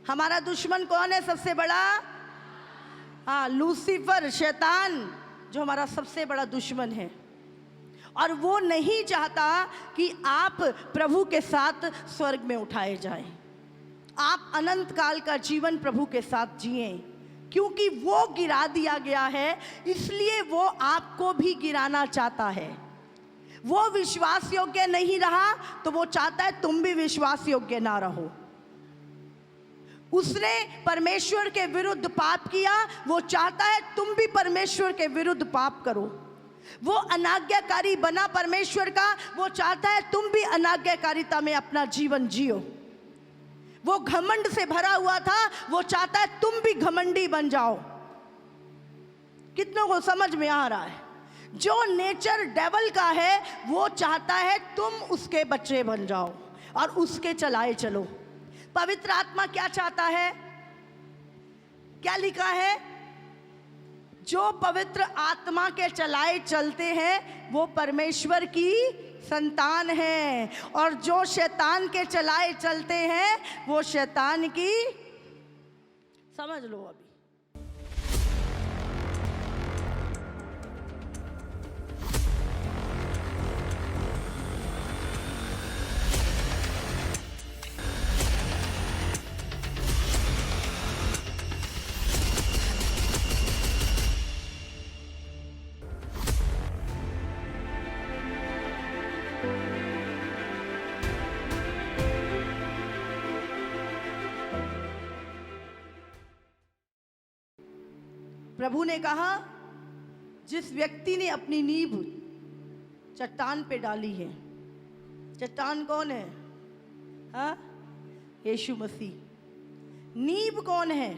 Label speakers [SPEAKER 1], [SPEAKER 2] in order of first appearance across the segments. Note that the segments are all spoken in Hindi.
[SPEAKER 1] हमारा दुश्मन कौन है सबसे बड़ा? हाँ, लूसीफर, शैतान, जो हमारा सबसे बड़ा दुश्मन है। और वो नहीं चाहता कि आप प्रभु के साथ स्वर्ग में उठाए जाएं, आप अनंत काल का जीवन प्रभु के साथ जिएं, क्योंकि वो गिरा दिया गया है, इसलिए वो आपको भी गिराना चाहता है। वो विश्वास योग्य नहीं रहा तो वो चाहता है तुम भी विश्वास योग्य ना रहो। उसने परमेश्वर के विरुद्ध पाप किया, वो चाहता है तुम भी परमेश्वर के विरुद्ध पाप करो। वो अनाज्ञाकारी बना परमेश्वर का, वो चाहता है तुम भी अनाज्ञाकारिता में अपना जीवन जियो। वो घमंड से भरा हुआ था, वो चाहता है तुम भी घमंडी बन जाओ। कितनों को समझ में आ रहा है? जो नेचर डेवल का है वो चाहता है तुम उसके बच्चे बन जाओ और उसके चलाए चलो। पवित्र आत्मा क्या चाहता है? क्या लिखा है? जो पवित्र आत्मा के चलाए चलते हैं वो परमेश्वर की संतान है, और जो शैतान के चलाए चलते हैं वो शैतान की, समझ लो अभी। प्रभु ने कहा जिस व्यक्ति ने अपनी नींव चट्टान पे डाली है, चट्टान कौन है? हाँ, यीशु मसीह। नींव कौन है?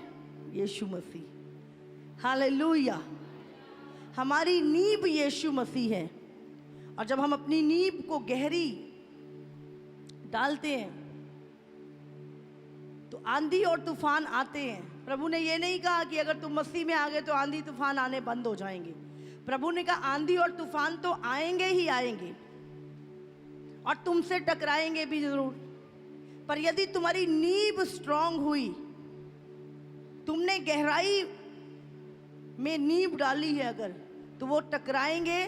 [SPEAKER 1] यीशु मसीह। हालेलुया। हमारी नींव यीशु मसीह है। और जब हम अपनी नींव को गहरी डालते हैं तो आंधी और तूफान आते हैं। प्रभु ने ये नहीं कहा कि अगर तुम मसीह में आ गए तो आंधी तूफान आने बंद हो जाएंगे। प्रभु ने कहा आंधी और तूफान तो आएंगे ही आएंगे और तुमसे टकराएंगे भी जरूर, पर यदि तुम्हारी नींव स्ट्रांग हुई, तुमने गहराई में नींव डाली है अगर, तो वो टकराएंगे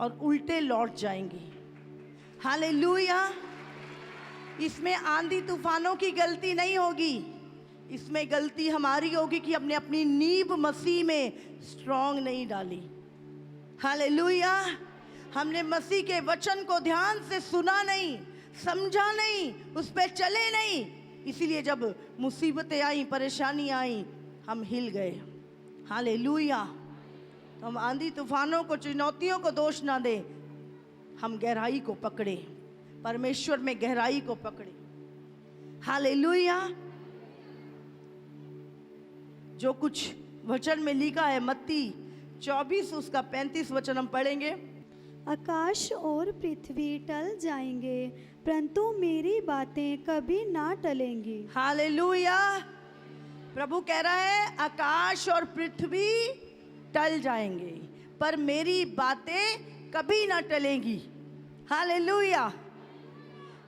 [SPEAKER 1] और उल्टे लौट जाएंगे। हालेलुया। इसमें आंधी तूफानों की गलती नहीं होगी, इसमें गलती हमारी होगी कि हमने अपनी नींव मसीह में स्ट्रांग नहीं डाली। हालेलुया। हमने मसीह के वचन को ध्यान से सुना नहीं, समझा नहीं, उस पर चले नहीं, इसीलिए जब मुसीबतें आई, परेशानी आई, हम हिल गए। हालेलुया। तो हम आंधी तूफानों को, चुनौतियों को दोष ना दें, हम गहराई को पकड़े, परमेश्वर में गहराई को पकड़े। हालेलुया। जो कुछ वचन में लिखा है, मत्ती 24 उसका 35 वचन हम पढ़ेंगे।
[SPEAKER 2] आकाश और पृथ्वी टल जाएंगे परंतु मेरी बातें कभी ना टलेंगी।
[SPEAKER 1] हालेलुया। प्रभु कह रहा है आकाश और पृथ्वी टल जाएंगे पर मेरी बातें कभी ना टलेंगी। हालेलुया।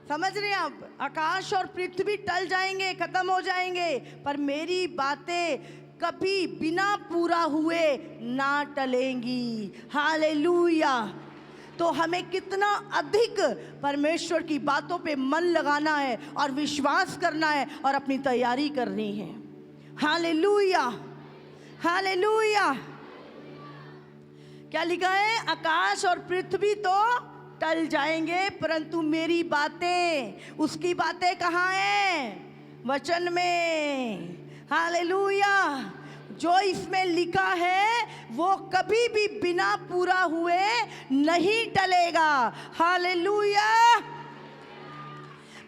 [SPEAKER 1] समझ रहे हैं आप? आकाश और पृथ्वी टल जाएंगे, खत्म हो जाएंगे, पर मेरी बातें कभी बिना पूरा हुए ना टलेंगी। हालेलुया। तो हमें कितना अधिक परमेश्वर की बातों पे मन लगाना है और विश्वास करना है और अपनी तैयारी करनी है। हालेलुया। हालेलुया। क्या लिखा है? आकाश और पृथ्वी तो टल जाएंगे परंतु मेरी बातें, उसकी बातें कहाँ हैं? वचन में। हालेलुया। जो इसमें लिखा है वो कभी भी बिना पूरा हुए नहीं टलेगा। हालेलुया।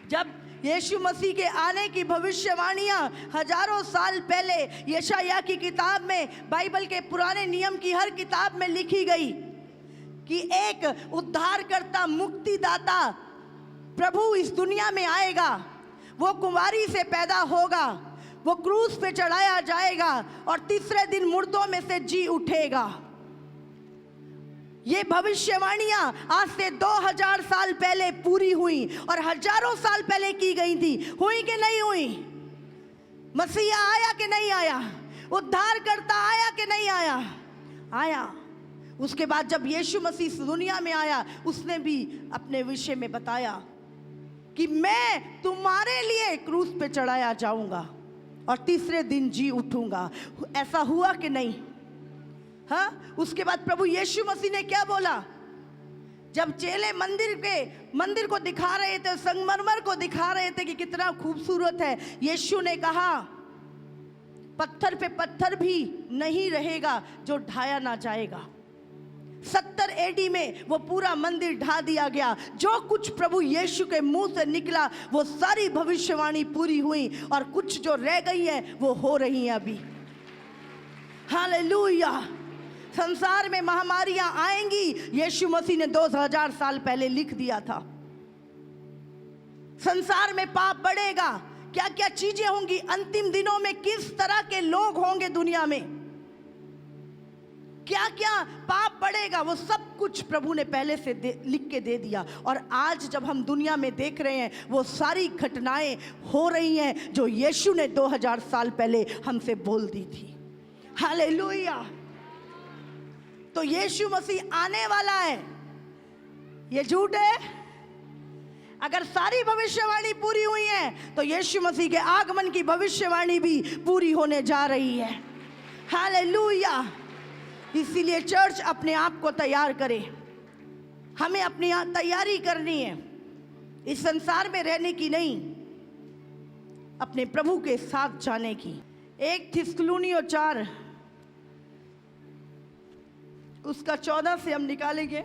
[SPEAKER 1] जब यीशु मसीह के आने की भविष्यवाणियां हजारों साल पहले यशायाह की किताब में, बाइबल के पुराने नियम की हर किताब में लिखी गई कि एक उद्धारकर्ता, मुक्तिदाता प्रभु इस दुनिया में आएगा, वो कुंवारी से पैदा होगा, वो क्रूस पे चढ़ाया जाएगा और तीसरे दिन मुर्दों में से जी उठेगा। ये भविष्यवाणियां आज से 2000 साल पहले पूरी हुई और हजारों साल पहले की गई थी। हुई कि नहीं हुई? मसीहा आया कि नहीं आया? उद्धार करता आया कि नहीं आया? आया। उसके बाद जब यीशु मसीह इस दुनिया में आया, उसने भी अपने विषय में बताया कि मैं तुम्हारे लिए क्रूस पे चढ़ाया जाऊंगा और तीसरे दिन जी उठूंगा। ऐसा हुआ कि नहीं? हाँ, उसके बाद प्रभु यीशु मसीह ने क्या बोला? जब चेले मंदिर को दिखा रहे थे, संगमरमर को दिखा रहे थे कि कितना खूबसूरत है, यीशु ने कहा पत्थर पे पत्थर भी नहीं रहेगा जो ढाया ना जाएगा। 70 एडी में वो पूरा मंदिर ढा दिया गया। जो कुछ प्रभु यीशु के मुंह से निकला वो सारी भविष्यवाणी पूरी हुई, और कुछ जो रह गई है वो हो रही है अभी। हालेलुया। संसार में महामारियां आएंगी, यीशु मसीह ने 2000 साल पहले लिख दिया था। संसार में पाप बढ़ेगा, क्या क्या चीजें होंगी, अंतिम दिनों में किस तरह के लोग होंगे दुनिया में, क्या क्या पाप बढ़ेगा, वो सब कुछ प्रभु ने पहले से लिख के दे दिया। और आज जब हम दुनिया में देख रहे हैं, वो सारी घटनाएं हो रही हैं जो यीशु ने 2000 साल पहले हमसे बोल दी थी। हालेलुया। तो यीशु मसीह आने वाला है, ये झूठ है? अगर सारी भविष्यवाणी पूरी हुई है तो यीशु मसीह के आगमन की भविष्यवाणी भी पूरी होने जा रही है। हालेलुया। इसीलिए चर्च अपने आप को तैयार करे। हमें अपनी तैयारी करनी है, इस संसार में रहने की नहीं, अपने प्रभु के साथ जाने की। 1 थिस्सलुनीयों 4 उसका 14 से हम निकालेंगे।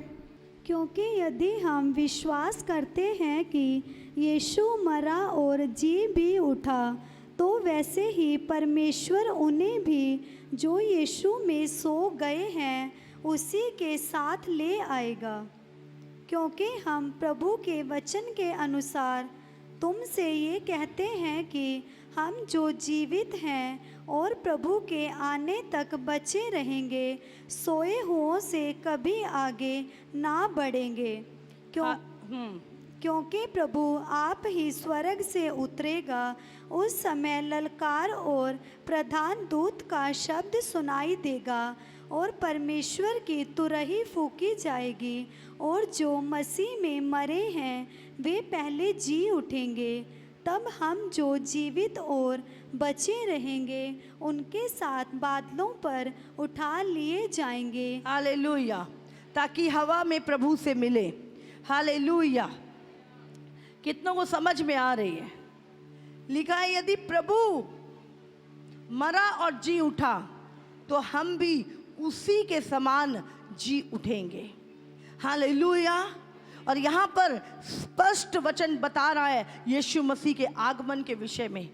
[SPEAKER 2] क्योंकि यदि हम विश्वास करते हैं कि यीशु मरा और जी भी उठा, तो वैसे ही परमेश्वर उन्हें भी जो यीशु में सो गए हैं उसी के साथ ले आएगा। क्योंकि हम प्रभु के वचन के अनुसार तुमसे ये कहते हैं कि हम जो जीवित हैं और प्रभु के आने तक बचे रहेंगे, सोए हुओं से कभी आगे ना बढ़ेंगे। क्योंकि प्रभु आप ही स्वर्ग से उतरेगा, उस समय ललकार और प्रधान दूत का शब्द सुनाई देगा और परमेश्वर की तुरही फूकी जाएगी, और जो मसीह में मरे हैं वे पहले जी उठेंगे। तब हम जो जीवित और बचे रहेंगे उनके साथ बादलों पर उठा लिए जाएंगे।
[SPEAKER 1] हालेलुया। ताकि हवा में प्रभु से मिले। हालेलुया। कितनों को समझ में आ रही है? लिखा है यदि प्रभु मरा और जी उठा तो हम भी उसी के समान जी उठेंगे। हालेलुया। और यहाँ पर स्पष्ट वचन बता रहा है यीशु मसीह के आगमन के विषय में।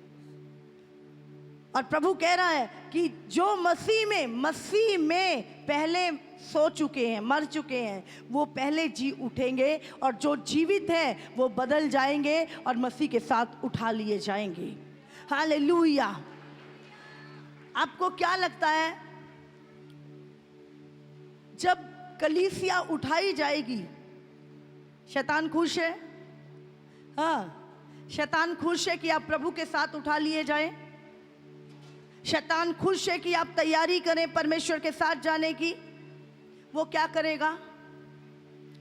[SPEAKER 1] और प्रभु कह रहा है कि जो मसीह में पहले सो चुके हैं, मर चुके हैं, वो पहले जी उठेंगे, और जो जीवित हैं वो बदल जाएंगे और मसीह के साथ उठा लिए जाएंगे। हालेलुया। आपको क्या लगता है जब कलीसिया उठाई जाएगी, शैतान खुश है? हाँ, शैतान खुश है कि आप प्रभु के साथ उठा लिए जाएं। शैतान खुश है कि आप तैयारी करें परमेश्वर के साथ जाने की। वो क्या करेगा?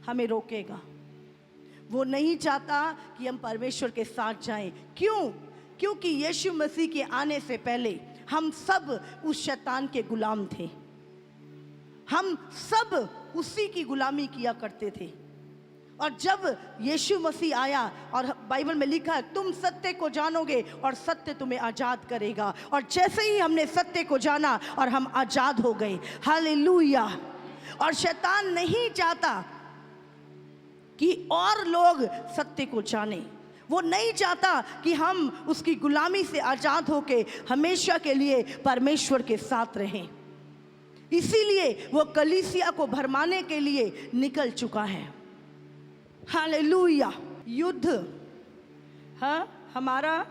[SPEAKER 1] हमें रोकेगा। वो नहीं चाहता कि हम परमेश्वर के साथ जाएं। क्यों? क्योंकि यीशु मसीह के आने से पहले हम सब उस शैतान के गुलाम थे। हम सब उसी की गुलामी किया करते थे। और जब यीशु मसीह आया, और बाइबल में लिखा है तुम सत्य को जानोगे और सत्य तुम्हें आज़ाद करेगा, और जैसे ही हमने सत्य को जाना और हम आज़ाद हो गए। हालेलुया। और शैतान नहीं चाहता कि और लोग सत्य को जाने। वो नहीं चाहता कि हम उसकी गुलामी से आज़ाद होके हमेशा के लिए परमेश्वर के साथ रहें। इसीलिए वो कलीसिया को भरमाने के लिए निकल चुका है। हालेलुया। युद्ध, हाँ, हमारा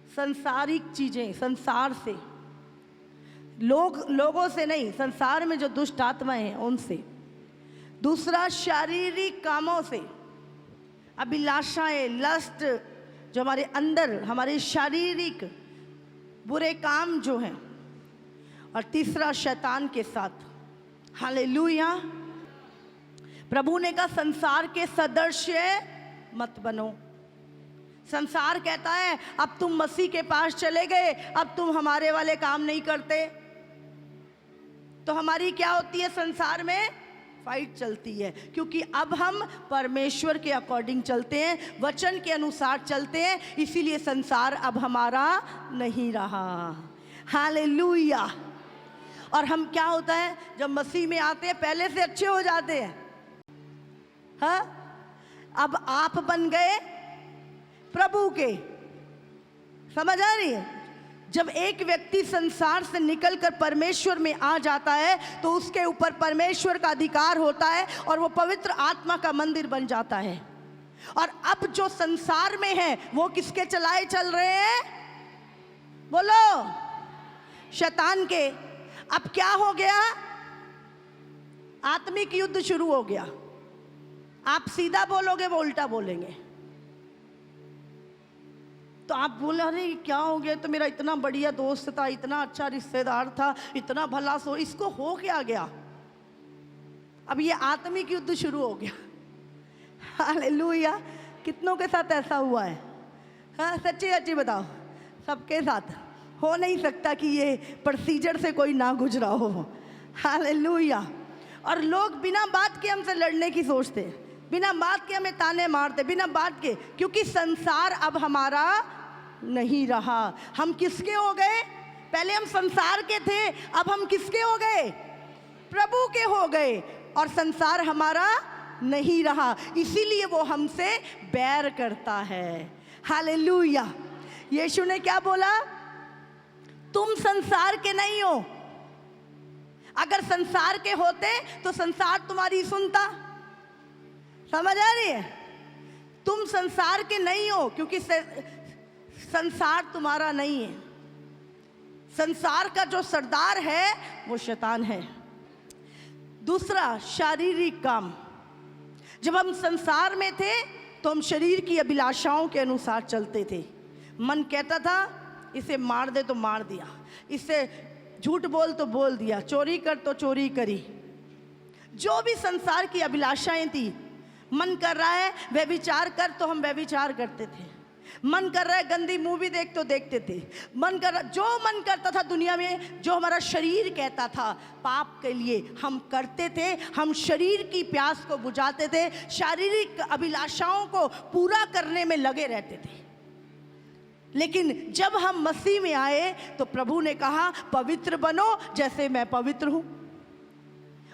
[SPEAKER 1] संसारिक चीजें, संसार से, लोगों से नहीं, संसार में जो दुष्ट आत्माएं हैं उनसे। दूसरा शारीरिक कामों से, अभिलाषाएं, लस्ट, जो हमारे अंदर हमारे शारीरिक बुरे काम जो हैं, और तीसरा शैतान के साथ। हालेलुया। प्रभु ने कहा संसार के सदृश्य मत बनो। संसार कहता है अब तुम मसीह के पास चले गए, अब तुम हमारे वाले काम नहीं करते, तो हमारी क्या होती है संसार में? फाइट चलती है, क्योंकि अब हम परमेश्वर के अकॉर्डिंग चलते हैं, वचन के अनुसार चलते हैं, इसीलिए संसार अब हमारा नहीं रहा। हालेलुया। और हम क्या होता है जब मसीह में आते हैं पहले से अच्छे हो जाते हैं। हाँ, अब आप बन गए प्रभु के। समझ आ रही है? जब एक व्यक्ति संसार से निकलकर परमेश्वर में आ जाता है तो उसके ऊपर परमेश्वर का अधिकार होता है और वो पवित्र आत्मा का मंदिर बन जाता है। और अब जो संसार में है वो किसके चलाए चल रहे हैं? बोलो, शैतान के। अब क्या हो गया? आत्मिक युद्ध शुरू हो गया। आप सीधा बोलोगे वो उल्टा बोलेंगे। तो आप बोले अरे क्या हो गया, तो मेरा इतना बढ़िया दोस्त था, इतना अच्छा रिश्तेदार था, इतना भला सो, इसको हो क्या गया? अब ये आत्मिक युद्ध शुरू हो गया। हालेलुया। कितनों के साथ ऐसा हुआ है? हाँ, सच्ची सच्ची बताओ। सबके साथ हो नहीं सकता कि ये प्रोसीजर से कोई ना गुजरा हो। हालेलुया। और लोग बिना बात के हमसे लड़ने की सोचते, बिना बात के हमें ताने मारते, बिना बात के, क्योंकि संसार अब हमारा नहीं रहा। हम किसके हो गए? पहले हम संसार के थे, अब हम किसके हो गए? प्रभु के हो गए, और संसार हमारा नहीं रहा, इसीलिए वो हमसे बैर करता है। हालेलुया। यीशु ने क्या बोला? तुम संसार के नहीं हो। अगर संसार के होते तो संसार तुम्हारी सुनता। समझ आ रही है? तुम संसार के नहीं हो, क्योंकि संसार तुम्हारा नहीं है। संसार का जो सरदार है वो शैतान है। दूसरा, शारीरिक काम। जब हम संसार में थे तो हम शरीर की अभिलाषाओं के अनुसार चलते थे। मन कहता था इसे मार दे तो मार दिया, इससे झूठ बोल तो बोल दिया, चोरी कर तो चोरी करी। जो भी संसार की अभिलाषाएं थी, मन कर रहा है व्यभिचार कर तो हम व्यभिचार करते थे, मन कर रहा है गंदी मूवी देख तो देखते थे, मन कर जो मन करता था दुनिया में, जो हमारा शरीर कहता था पाप के लिए हम करते थे। हम शरीर की प्यास को बुझाते थे, शारीरिक अभिलाषाओं को पूरा करने में लगे रहते थे। लेकिन जब हम मसीह में आए तो प्रभु ने कहा पवित्र बनो जैसे मैं पवित्र हूँ।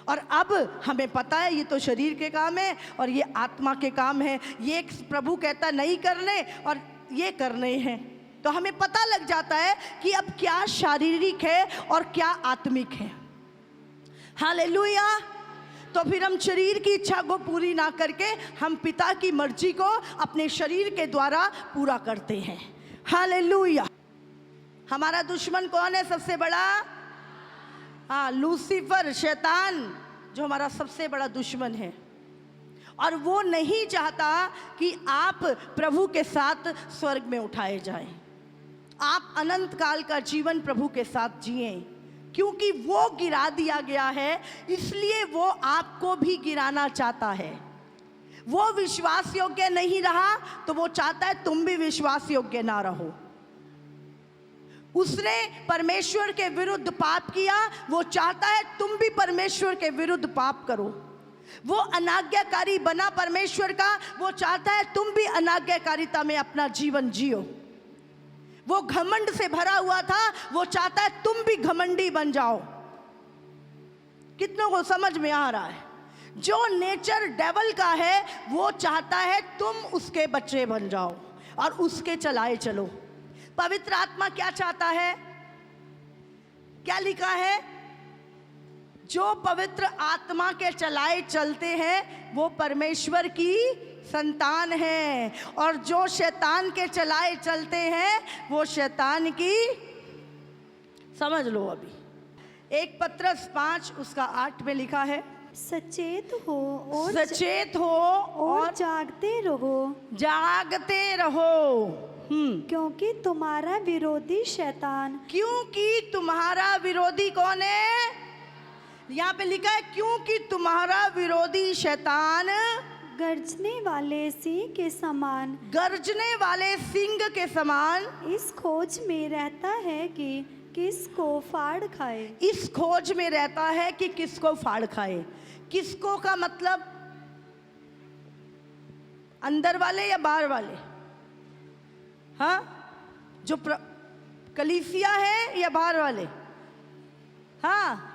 [SPEAKER 1] और अब हमें पता है ये तो शरीर के काम है और ये आत्मा के काम है। ये प्रभु कहता नहीं करने और ये करने हैं, तो हमें पता लग जाता है कि अब क्या शारीरिक है और क्या आत्मिक है। हालेलुया। तो फिर हम शरीर की इच्छा को पूरी ना करके हम पिता की मर्जी को अपने शरीर के द्वारा पूरा करते हैं। हालेलुया। हमारा दुश्मन कौन है सबसे बड़ा? हाँ, लूसीफर, शैतान, जो हमारा सबसे बड़ा दुश्मन है। और वो नहीं चाहता कि आप प्रभु के साथ स्वर्ग में उठाए जाएं, आप अनंत काल का जीवन प्रभु के साथ जिएं, क्योंकि वो गिरा दिया गया है, इसलिए वो आपको भी गिराना चाहता है। वो विश्वास योग्य नहीं रहा तो वो चाहता है तुम भी विश्वास योग्य ना रहो। उसने परमेश्वर के विरुद्ध पाप किया, वो चाहता है तुम भी परमेश्वर के विरुद्ध पाप करो। वो अनाज्ञाकारी बना परमेश्वर का, वो चाहता है तुम भी अनाज्ञाकारिता में अपना जीवन जियो। वो घमंड से भरा हुआ था, वो चाहता है तुम भी घमंडी बन जाओ। कितनों को समझ में आ रहा है? जो नेचर डेवल का है वो चाहता है तुम उसके बच्चे बन जाओ और उसके चलाए चलो। पवित्र आत्मा क्या चाहता है? क्या लिखा है? जो पवित्र आत्मा के चलाए चलते हैं वो परमेश्वर की संतान है, और जो शैतान के चलाए चलते हैं वो शैतान की। समझ लो। अभी 1 पत्रस 5 उसका 8 में लिखा है,
[SPEAKER 2] सचेत हो और
[SPEAKER 1] सचेत हो
[SPEAKER 2] और
[SPEAKER 1] और
[SPEAKER 2] जागते रहो,
[SPEAKER 1] जागते रहो।
[SPEAKER 2] क्योंकि तुम्हारा विरोधी शैतान
[SPEAKER 1] क्योंकि तुम्हारा विरोधी कौन है? यहाँ पे लिखा है क्योंकि तुम्हारा विरोधी शैतान
[SPEAKER 2] गर्जने वाले सिंह के समान
[SPEAKER 1] गर्जने वाले सिंह के समान
[SPEAKER 2] इस खोज में रहता है कि किसको फाड़ खाए।
[SPEAKER 1] इस खोज में रहता है कि किसको फाड़ खाए। किसको का मतलब अंदर वाले या बाहर वाले? हाँ, जो कलीसिया है या बाहर वाले? हाँ,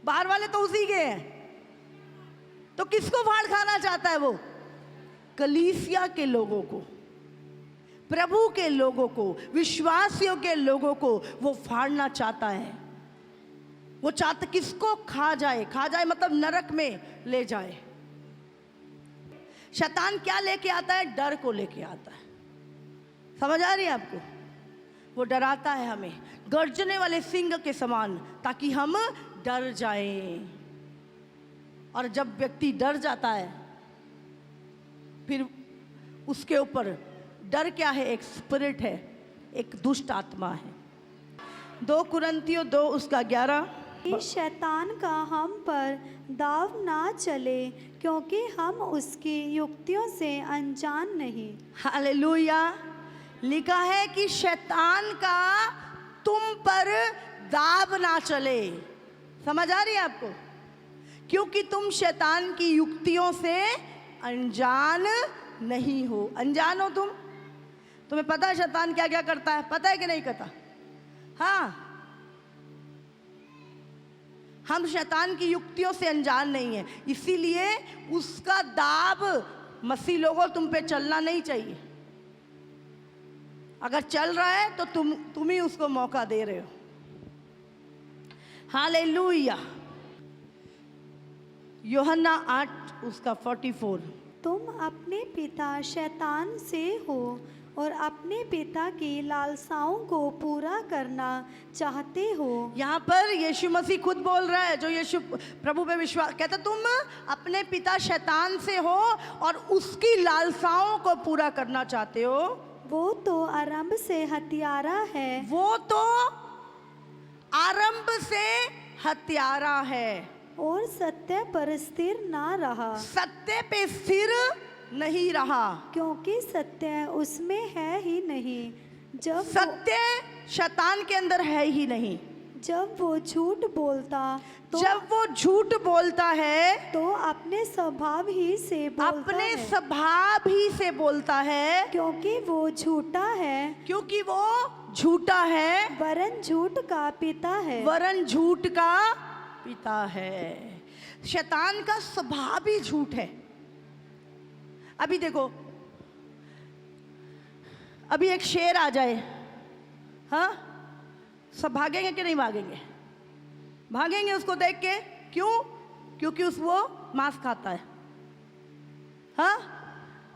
[SPEAKER 1] बाहर वाले तो उसी के हैं। तो किसको फाड़ खाना चाहता है वो? कलीसिया के लोगों को, प्रभु के लोगों को, विश्वासियों के लोगों को वो फाड़ना चाहता है। वो चाहता किसको? खा जाए। खा जाए मतलब नरक में ले जाए। शैतान क्या लेके आता है? डर को लेके आता है। समझ आ रही है आपको? वो डराता है हमें गर्जने वाले सिंह के समान, ताकि हम डर जाएं। और जब व्यक्ति डर जाता है फिर उसके ऊपर डर क्या है? एक स्पिरिट है, एक दुष्ट आत्मा है। 2 कुरिन्थियों 2:11
[SPEAKER 2] कि शैतान का हम पर दाव ना चले, क्योंकि हम उसकी युक्तियों से अनजान नहीं।
[SPEAKER 1] हालेलुया। लिखा है कि शैतान का तुम पर दाव ना चले। समझ आ रही है आपको? क्योंकि तुम शैतान की युक्तियों से अनजान नहीं हो। अनजान हो तुम? तुम्हें पता है शैतान क्या क्या करता है? पता है कि नहीं पता? हाँ, हम शैतान की युक्तियों से अनजान नहीं है, इसीलिए उसका दाब मसीह लोगों तुम पे चलना नहीं चाहिए। अगर चल रहा है तो तुम ही उसको मौका दे रहे हो। हालेलुया। यूहन्ना 8:44
[SPEAKER 2] तुम अपने पिता शैतान से हो और अपने पिता की लालसाओं को पूरा करना चाहते हो।
[SPEAKER 1] यहाँ पर यीशु मसीह खुद बोल रहा है, जो यीशु प्रभु पे विश्वास कहता, तुम अपने पिता शैतान से हो और उसकी लालसाओं को पूरा करना चाहते हो।
[SPEAKER 2] वो तो आरंभ से हत्यारा है।
[SPEAKER 1] वो तो आरंभ से हत्यारा है
[SPEAKER 2] और सत्य पर स्थिर ना रहा।
[SPEAKER 1] सत्य पे स्थिर नहीं रहा,
[SPEAKER 2] क्योंकि सत्य उसमें है ही नहीं।
[SPEAKER 1] सत्य शैतान के अंदर है ही नहीं।
[SPEAKER 2] जब वो झूठ बोलता तो
[SPEAKER 1] जब वो झूठ बोलता है
[SPEAKER 2] तो अपने स्वभाव ही से बोलता
[SPEAKER 1] अपने
[SPEAKER 2] है,
[SPEAKER 1] स्वभाव ही से बोलता है,
[SPEAKER 2] क्योंकि वो झूठा है।
[SPEAKER 1] क्योंकि वो झूठा है,
[SPEAKER 2] वरन झूठ का पिता है।
[SPEAKER 1] वरन झूठ का पिता है। शैतान का स्वभाव ही झूठ है। अभी देखो, अभी एक शेर आ जाए, हाँ, सब भागेंगे कि नहीं भागेंगे? भागेंगे उसको देख के। क्यों? क्योंकि वो मांस खाता है, हाँ।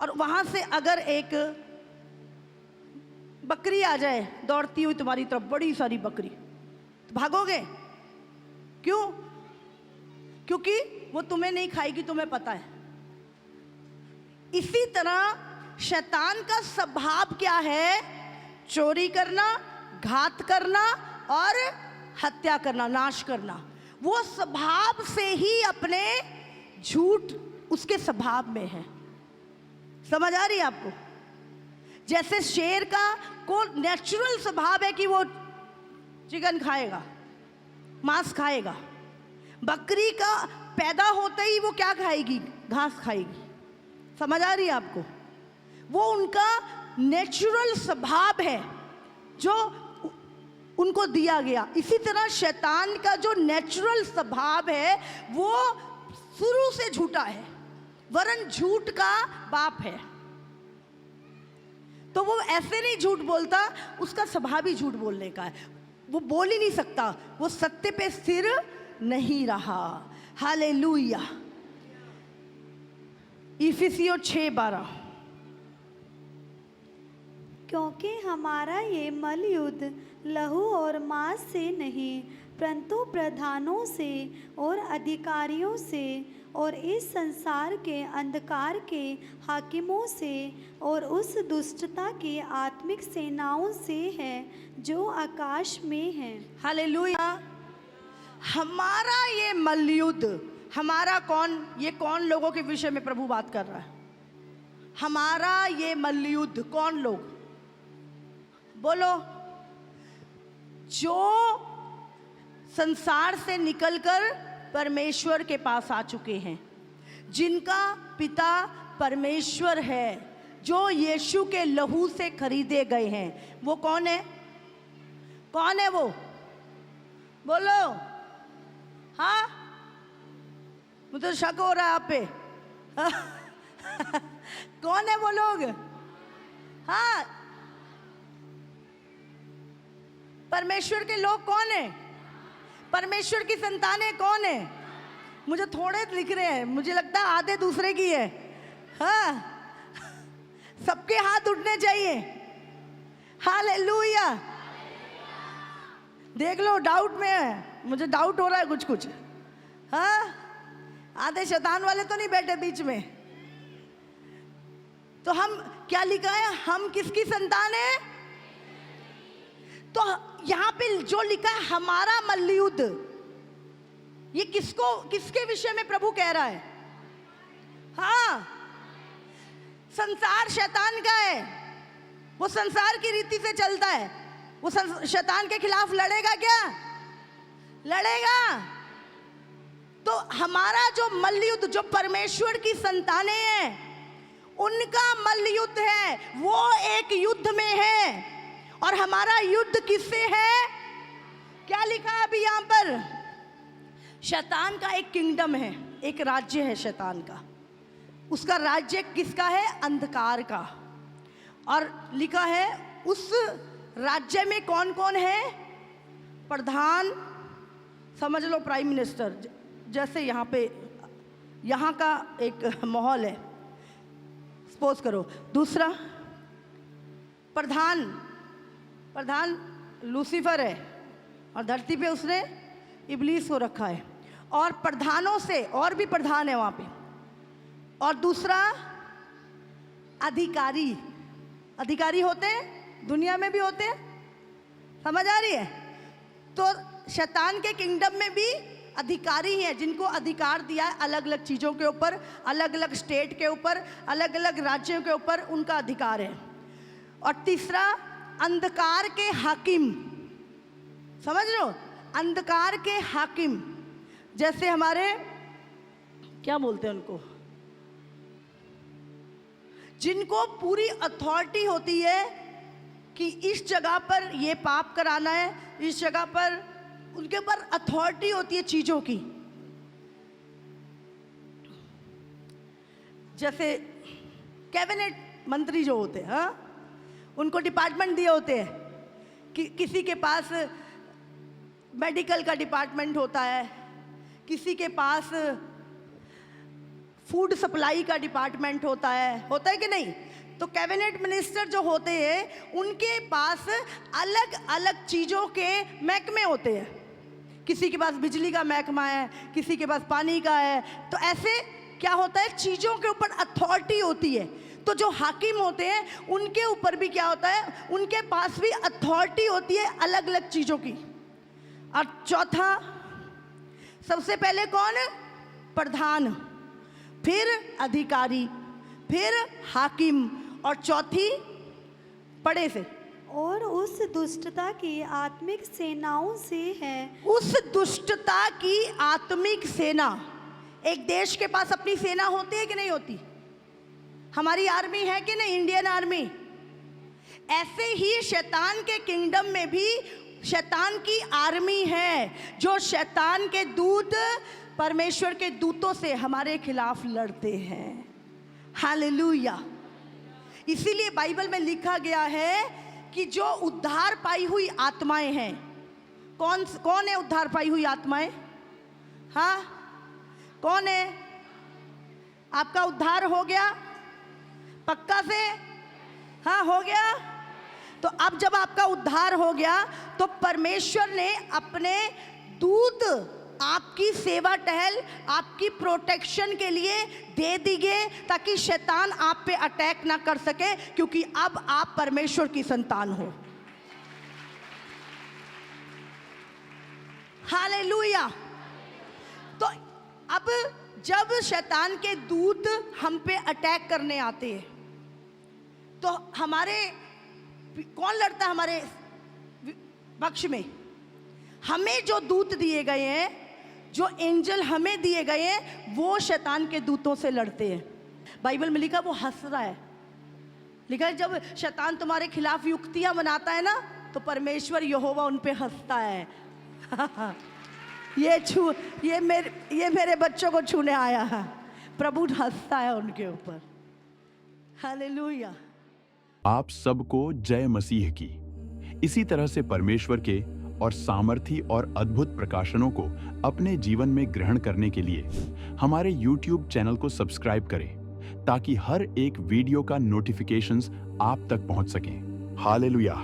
[SPEAKER 1] और वहां से अगर एक बकरी आ जाए दौड़ती हुई तुम्हारी तरफ, बड़ी सारी बकरी, तो भागोगे? क्यों? क्योंकि वो तुम्हें नहीं खाएगी, तुम्हें पता है। इसी तरह शैतान का स्वभाव क्या है? चोरी करना, घात करना और हत्या करना, नाश करना। वो स्वभाव से ही अपने झूठ उसके स्वभाव में है। समझ आ रही है आपको? जैसे शेर का को नेचुरल स्वभाव है कि वो चिकन खाएगा, मांस खाएगा। बकरी का पैदा होते ही वो क्या खाएगी? घास खाएगी। समझ आ रही है आपको? वो उनका नेचुरल स्वभाव है जो उनको दिया गया। इसी तरह शैतान का जो नेचुरल स्वभाव है वो शुरू से झूठा है, वरन झूठ का बाप है। तो वो ऐसे नहीं झूठ बोलता, उसका स्वभाव ही झूठ बोलने का है। वो बोल ही नहीं सकता, वो सत्य पे स्थिर नहीं रहा। हालेलुया। इफिसियों 6:12
[SPEAKER 2] क्योंकि हमारा ये मलयुद्ध लहू और मांस से नहीं, परंतु प्रधानों से और अधिकारियों से और इस संसार के अंधकार के हाकिमों से और उस दुष्टता की आत्मिक सेनाओं से है जो आकाश में है।
[SPEAKER 1] हालेलुया। हमारा ये मलयुद्ध, हमारा कौन, ये कौन लोगों के विषय में प्रभु बात कर रहा है? हमारा ये मलयुद्ध कौन लोग? बोलो। जो संसार से निकलकर परमेश्वर के पास आ चुके हैं, जिनका पिता परमेश्वर है, जो यीशु के लहू से खरीदे गए हैं। वो कौन है? कौन है वो? बोलो। हाँ, मुझे शक हो रहा है आप पे। कौन है वो लोग? हाँ, परमेश्वर के लोग कौन है? परमेश्वर की संतानें कौन है? मुझे थोड़े दिख रहे हैं, मुझे लगता है आधे दूसरे की है। हाँ, सबके हाथ उठने चाहिए। हालेलुया। देख लो, डाउट में है, मुझे डाउट हो रहा है कुछ कुछ। हाँ, आधे शैतान वाले तो नहीं बैठे बीच में। तो हम क्या लिखा है? हम किसकी संतान है? तो यहां पे जो लिखा है हमारा मलयुद्ध, ये किसको, किसके विषय में प्रभु कह रहा है? हाँ, संसार शैतान का है, वो संसार की रीति से चलता है। वो शैतान के खिलाफ लड़ेगा क्या? लड़ेगा। तो हमारा जो मलयुद्ध, जो परमेश्वर की संतानें हैं, उनका मलयुद्ध है, वो एक युद्ध में है। और हमारा युद्ध किससे है? क्या लिखा है अभी यहां पर? शैतान का एक किंगडम है, एक राज्य है शैतान का। उसका राज्य किसका है? अंधकार का। और लिखा है उस राज्य में कौन कौन है? प्रधान, समझ लो प्राइम मिनिस्टर, जैसे यहाँ पे यहाँ का एक माहौल है, सपोज करो। दूसरा प्रधान लूसीफर है, और धरती पे उसने इब्लीस को रखा है। और प्रधानों से और भी प्रधान है वहाँ पे। और दूसरा अधिकारी होते हैं, दुनिया में भी होते हैं। समझ आ रही है? तो शैतान के किंगडम में भी अधिकारी हैं, जिनको अधिकार दिया है अलग अलग चीज़ों के ऊपर, अलग अलग स्टेट के ऊपर, अलग अलग राज्यों के ऊपर उनका अधिकार है। और तीसरा अंधकार के हाकिम, समझ लो, अंधकार के हाकिम, जैसे हमारे क्या बोलते हैं उनको, जिनको पूरी अथॉरिटी होती है कि इस जगह पर ये पाप कराना है, इस जगह पर, उनके ऊपर अथॉरिटी होती है चीजों की। जैसे कैबिनेट मंत्री जो होते हैं, हाँ, उनको डिपार्टमेंट दिए होते हैं कि किसी के पास मेडिकल का डिपार्टमेंट होता है, किसी के पास फूड सप्लाई का डिपार्टमेंट होता है कि नहीं? तो कैबिनेट मिनिस्टर जो होते हैं उनके पास अलग अलग चीज़ों के महकमे होते हैं। किसी के पास बिजली का महकमा है, किसी के पास पानी का है। तो ऐसे क्या होता है, चीज़ों के ऊपर अथॉरिटी होती है। तो जो हाकिम होते हैं उनके ऊपर भी क्या होता है, उनके पास भी अथॉरिटी होती है अलग अलग चीज़ों की। और चौथा, सबसे पहले कौन? प्रधान, फिर अधिकारी, फिर हाकिम, और चौथी पड़े से,
[SPEAKER 2] और उस दुष्टता की आत्मिक सेनाओं से है।
[SPEAKER 1] उस दुष्टता की आत्मिक सेना। एक देश के पास अपनी सेना होती है कि नहीं होती? हमारी आर्मी है कि नहीं, इंडियन आर्मी। ऐसे ही शैतान के किंगडम में भी शैतान की आर्मी है, जो शैतान के दूत परमेश्वर के दूतों से हमारे खिलाफ लड़ते हैं। हालेलुया। इसीलिए बाइबल में लिखा गया है कि जो उद्धार पाई हुई आत्माएं हैं, कौन है उद्धार पाई हुई आत्माएं? हाँ, कौन है? आपका उद्धार हो गया पक्का से? हाँ, हो गया। तो अब जब आपका उद्धार हो गया तो परमेश्वर ने अपने दूत आपकी सेवा टहल, आपकी प्रोटेक्शन के लिए दे दिए, ताकि शैतान आप पे अटैक ना कर सके, क्योंकि अब आप परमेश्वर की संतान हो। हालेलुया। तो अब जब शैतान के दूत हम पे अटैक करने आते हैं तो हमारे कौन लड़ता है हमारे पक्ष में? हमें जो दूत दिए गए हैं, जो एंजल हमें दिए गए हैं, वो शैतान के दूतों से लड़ते हैं। बाइबल में लिखा वो हंस रहा है, लिखा है जब शैतान तुम्हारे खिलाफ युक्तियां बनाता है ना तो परमेश्वर यहोवा उन पे हंसता है। ये मेरे बच्चों को छूने आया है, प्रभु हंसता है उनके ऊपर। हालेलुया।
[SPEAKER 3] आप सबको जय मसीह की। इसी तरह से परमेश्वर के और सामर्थी और अद्भुत प्रकाशनों को अपने जीवन में ग्रहण करने के लिए हमारे YouTube चैनल को सब्सक्राइब करें, ताकि हर एक वीडियो का नोटिफिकेशंस आप तक पहुंच सकें। हालेलुया।